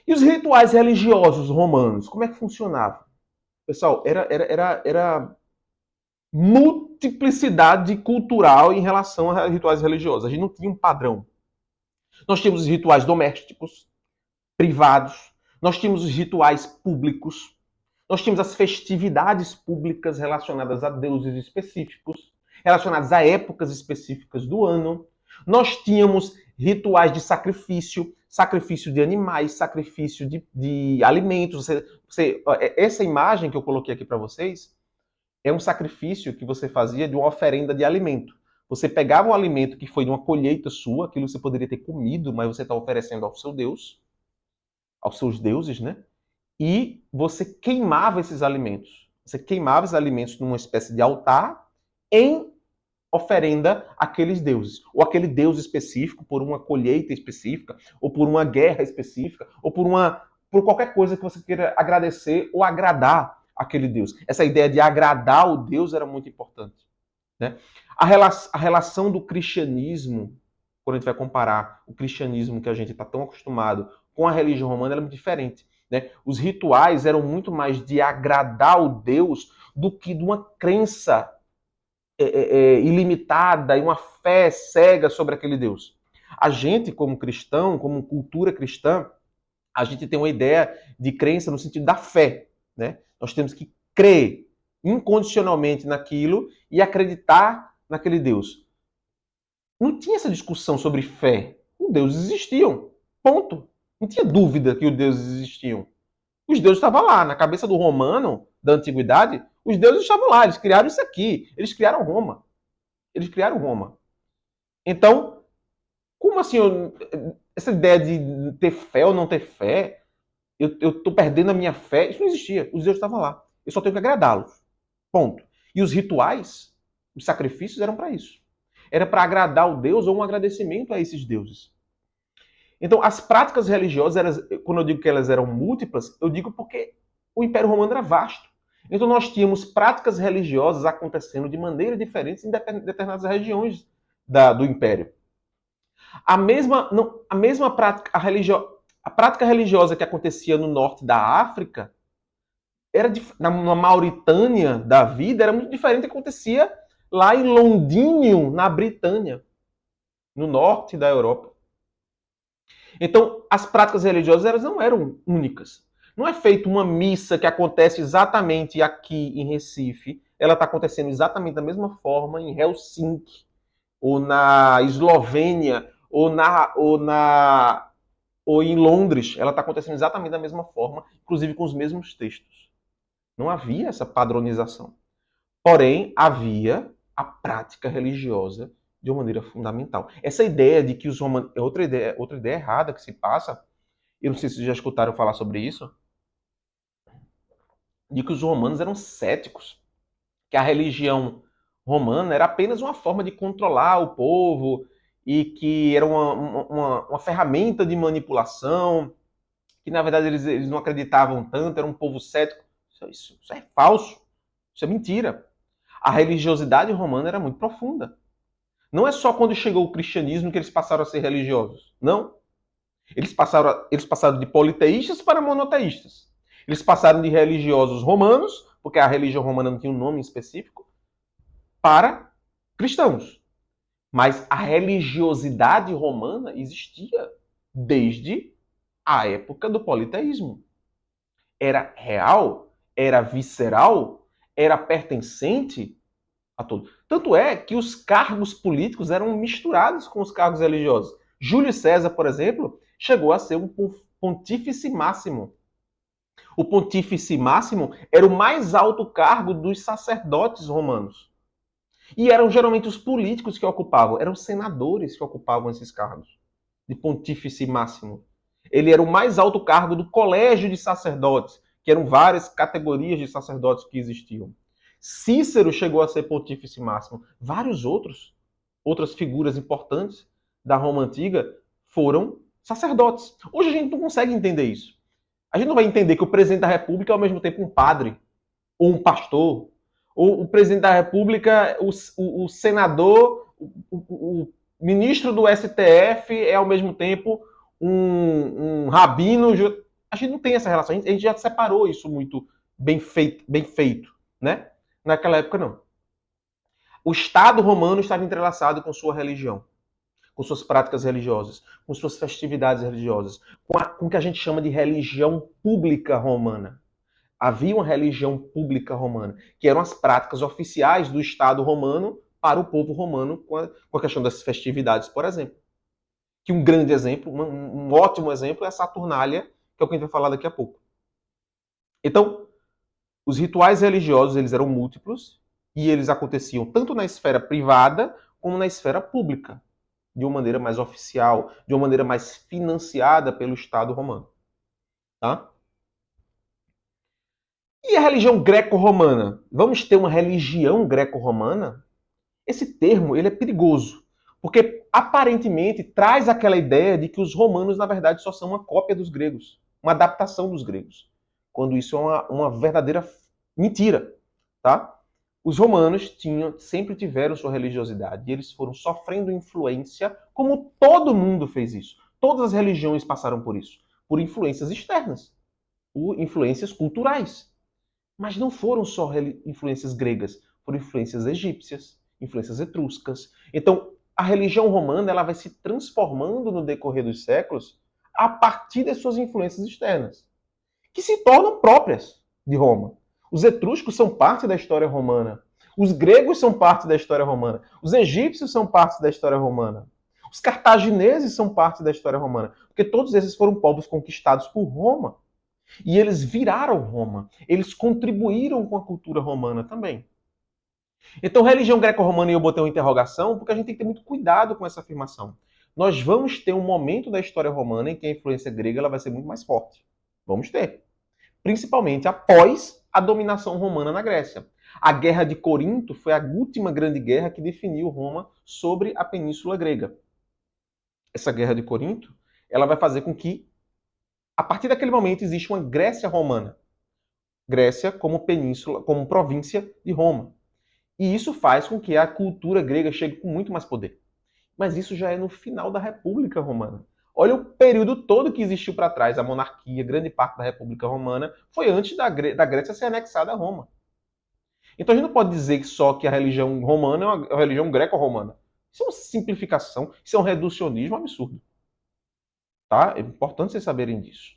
E os rituais religiosos romanos, como é que funcionavam? Pessoal, era multiplicidade cultural em relação a rituais religiosos. A gente não tinha um padrão. Nós tínhamos os rituais domésticos, privados, nós tínhamos os rituais públicos, nós tínhamos as festividades públicas relacionadas a deuses específicos, relacionadas a épocas específicas do ano. Nós tínhamos rituais de sacrifício, sacrifício de animais, sacrifício de alimentos. Essa imagem que eu coloquei aqui para vocês é um sacrifício que você fazia de uma oferenda de alimento. Você pegava um alimento que foi de uma colheita sua, aquilo você poderia ter comido, mas você está oferecendo ao seu Deus, aos seus deuses, né? E você queimava esses alimentos. Você queimava esses alimentos numa espécie de altar em oferenda àqueles deuses. Ou aquele deus específico por uma colheita específica, ou por uma guerra específica, ou por qualquer coisa que você queira agradecer ou agradar aquele Deus. Essa ideia de agradar o Deus era muito importante. Né? A relação do cristianismo, quando a gente vai comparar o cristianismo que a gente está tão acostumado com a religião romana, ela é muito diferente. Né? Os rituais eram muito mais de agradar o Deus do que de uma crença ilimitada e uma fé cega sobre aquele Deus. A gente, como cristão, como cultura cristã, a gente tem uma ideia de crença no sentido da fé. Né? Nós temos que crer incondicionalmente naquilo e acreditar naquele Deus. Não tinha essa discussão sobre fé. Os deuses existiam. Ponto. Não tinha dúvida que os deuses existiam. Os deuses estavam lá. Na cabeça do romano da antiguidade, os deuses estavam lá. Eles criaram isso aqui. Eles criaram Roma. Eles criaram Roma. Então, como assim essa ideia de ter fé ou não ter fé, eu estou perdendo a minha fé, isso não existia. Os deuses estavam lá. Eu só tenho que agradá-los. Ponto. E os rituais, os sacrifícios eram para isso. Era para agradar o Deus ou um agradecimento a esses deuses. Então, as práticas religiosas, quando eu digo que elas eram múltiplas, eu digo porque o Império Romano era vasto. Então, nós tínhamos práticas religiosas acontecendo de maneira diferente em determinadas regiões do Império. A mesma prática, a prática religiosa que acontecia no norte da África, na Mauritânia da vida, era muito diferente do que acontecia lá em Londinium, na Britânia, no norte da Europa. Então, as práticas religiosas elas não eram únicas. Não é feita uma missa que acontece exatamente aqui em Recife, ela está acontecendo exatamente da mesma forma em Helsinki, ou na Eslovênia, ou em Londres. Ela está acontecendo exatamente da mesma forma, inclusive com os mesmos textos. Não havia essa padronização. Porém, havia a prática religiosa de uma maneira fundamental. Essa ideia de que os romanos... É outra ideia errada que se passa, eu não sei se vocês já escutaram falar sobre isso, de que os romanos eram céticos, que a religião romana era apenas uma forma de controlar o povo e que era uma ferramenta de manipulação, que na verdade eles não acreditavam tanto, era um povo cético. Isso é falso, isso é mentira. A religiosidade romana era muito profunda. Não é só quando chegou o cristianismo que eles passaram a ser religiosos. Não. Eles passaram de politeístas para monoteístas. Eles passaram de religiosos romanos, porque a religião romana não tinha um nome específico, para cristãos. Mas a religiosidade romana existia desde a época do politeísmo. Era real, era visceral, era pertencente a todos. Tanto é que os cargos políticos eram misturados com os cargos religiosos. Júlio César, por exemplo, chegou a ser um pontífice máximo. O pontífice máximo era o mais alto cargo dos sacerdotes romanos. E eram geralmente os políticos que ocupavam, eram os senadores que ocupavam esses cargos de pontífice máximo. Ele era o mais alto cargo do colégio de sacerdotes, que eram várias categorias de sacerdotes que existiam. Cícero chegou a ser pontífice máximo. Vários outras figuras importantes da Roma Antiga foram sacerdotes. Hoje a gente não consegue entender isso. A gente não vai entender que o presidente da República é ao mesmo tempo um padre, ou um pastor, ou o presidente da República, o senador, o ministro do STF é ao mesmo tempo um rabino. A gente não tem essa relação, a gente já separou isso muito bem feito, né? Naquela época, não. O Estado romano estava entrelaçado com sua religião, com suas práticas religiosas, com suas festividades religiosas, com o que a gente chama de religião pública romana. Havia uma religião pública romana, que eram as práticas oficiais do Estado romano para o povo romano, com a questão das festividades, por exemplo. Que um grande exemplo, um ótimo exemplo é a Saturnália, que é o que a gente vai falar daqui a pouco. Então, os rituais religiosos eles eram múltiplos e eles aconteciam tanto na esfera privada como na esfera pública, de uma maneira mais oficial, de uma maneira mais financiada pelo Estado romano. Tá? E a religião greco-romana? Vamos ter uma religião greco-romana? Esse termo ele é perigoso, porque aparentemente traz aquela ideia de que os romanos, na verdade, só são uma cópia dos gregos, uma adaptação dos gregos, quando isso é uma verdadeira mentira. Tá? Os romanos sempre tiveram sua religiosidade e eles foram sofrendo influência, como todo mundo fez isso. Todas as religiões passaram por isso, por influências externas, por influências culturais. Mas não foram só influências gregas, foram influências egípcias, influências etruscas. Então, a religião romana ela vai se transformando no decorrer dos séculos a partir das suas influências externas, que se tornam próprias de Roma. Os etruscos são parte da história romana. Os gregos são parte da história romana. Os egípcios são parte da história romana. Os cartagineses são parte da história romana. Porque todos esses foram povos conquistados por Roma. E eles viraram Roma. Eles contribuíram com a cultura romana também. Então, religião greco-romana, e eu botei uma interrogação, porque a gente tem que ter muito cuidado com essa afirmação. Nós vamos ter um momento da história romana em que a influência grega ela vai ser muito mais forte. Vamos ter. Principalmente após a dominação romana na Grécia. A Guerra de Corinto foi a última grande guerra que definiu Roma sobre a Península Grega. Essa Guerra de Corinto ela vai fazer com que a partir daquele momento existe uma Grécia romana. Grécia como península, como província de Roma. E isso faz com que a cultura grega chegue com muito mais poder. Mas isso já é no final da República Romana. Olha o período todo que existiu para trás, a monarquia, grande parte da República Romana, foi antes da Grécia ser anexada a Roma. Então a gente não pode dizer só que a religião romana é uma religião greco-romana. Isso é uma simplificação, isso é um reducionismo absurdo. Tá? É importante vocês saberem disso.